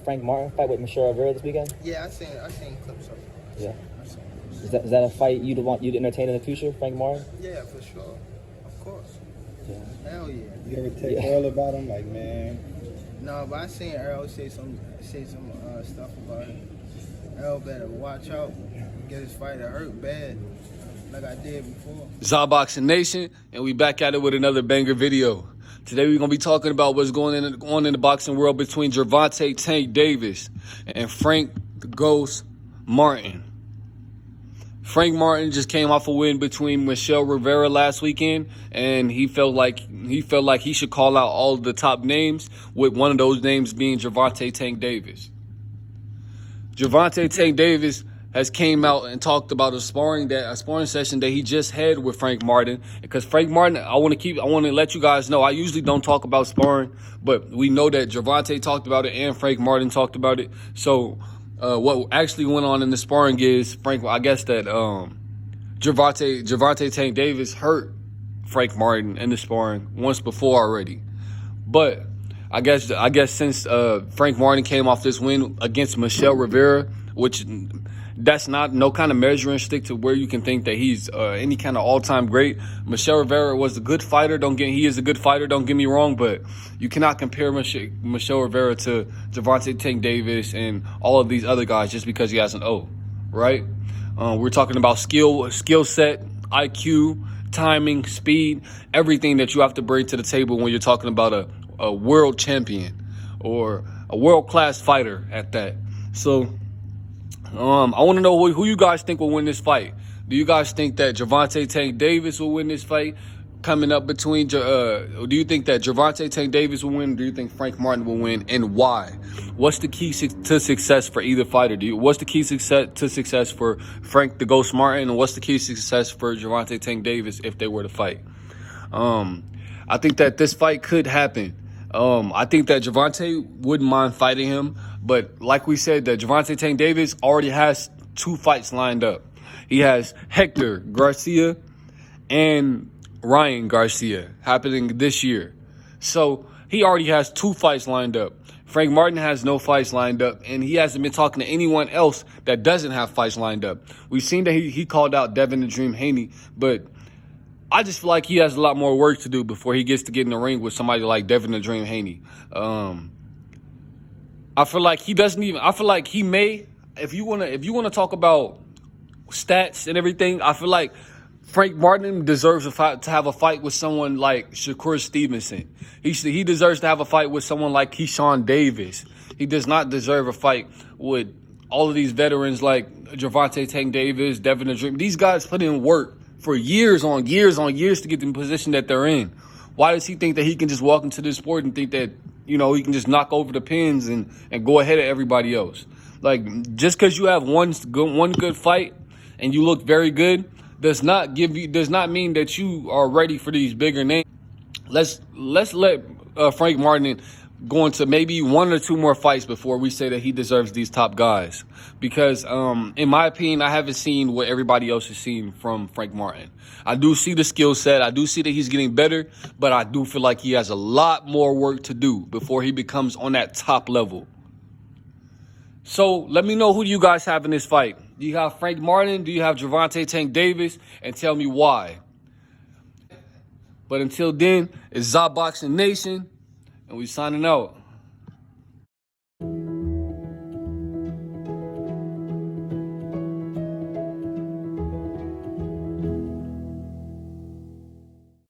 Frank Martin fight with Michelle Rivera this weekend? Yeah, I seen clips of it. Yeah. I seen Is that a fight you'd entertain in the future, Frank Martin? Yeah, for sure. Of course. Yeah. Hell yeah. You ever text Earl about him? Like, man. No, but I seen Errol say some stuff about it. Errol better watch out, get his fighter hurt bad, like I did before. Boxing Nation, and we back at it with another banger video. Today we're gonna be talking about what's going on in the boxing world between Gervonta Tank Davis and Frank the Ghost Martin. Frank Martin just came off a win between Michelle Rivera last weekend, and he felt like he should call out all of the top names, with one of those names being Gervonta Tank Davis. Gervonta Tank Davis has came out and talked about a sparring session that he just had with Frank Martin. Because Frank Martin, I want to let you guys know, I usually don't talk about sparring, but we know that Gervonta talked about it and Frank Martin talked about it. So what actually went on in the sparring is Gervonta Tank Davis hurt Frank Martin in the sparring once before already. But I guess since Frank Martin came off this win against Michelle Rivera, which that's not no kind of measuring stick to where you can think that he's any kind of all-time great. Michelle Rivera was a good fighter. He is a good fighter, don't get me wrong, but you cannot compare Michelle Rivera to Gervonta Tank Davis and all of these other guys just because he has an O, right? We're talking about skill set, IQ, timing, speed, everything that you have to bring to the table when you're talking about a world champion or a world-class fighter at that. So I want to know who you guys think will win this fight. Do you guys think that Gervonta Tank Davis will win this fight coming up between? Do you think that Gervonta Tank Davis will win? Do you think Frank Martin will win, and why? What's the key to success for either fighter? What's the key to success for Frank the Ghost Martin, and what's the key to success for Gervonta Tank Davis if they were to fight? I think that this fight could happen. I think that Gervonta wouldn't mind fighting him, but like we said, that Gervonta Tank Davis already has 2 fights lined up. He has Hector Garcia and Ryan Garcia happening this year. So he already has 2 fights lined up. Frank Martin has no fights lined up, and he hasn't been talking to anyone else that doesn't have fights lined up. We've seen that he called out Devin the Dream Haney, but I just feel like he has a lot more work to do before he gets to get in the ring with somebody like Devin the Dream Haney. I feel like he doesn't even. I feel like he may. If you wanna talk about stats and everything, I feel like Frank Martin deserves to have a fight with someone like Shakur Stevenson. He deserves to have a fight with someone like Keyshawn Davis. He does not deserve a fight with all of these veterans like Gervonta Tank Davis, Devin the Dream. These guys put in work for years on years to get in the position that they're in. Why does he think that he can just walk into this sport and think that, he can just knock over the pins and go ahead of everybody else? Like, just because you have one good fight and you look very good does not mean that you are ready for these bigger names. Let's let Frank Martin go into maybe 1 or 2 more fights before we say that he deserves these top guys. Because in my opinion, I haven't seen what everybody else has seen from Frank Martin. I do see the skill set. I do see that he's getting better, but I do feel like he has a lot more work to do before he becomes on that top level. So let me know, who do you guys have in this fight? Do you have Frank Martin? Do you have Gervonta Tank Davis? And tell me why. But until then, it's Boxing Nation, and we signing out.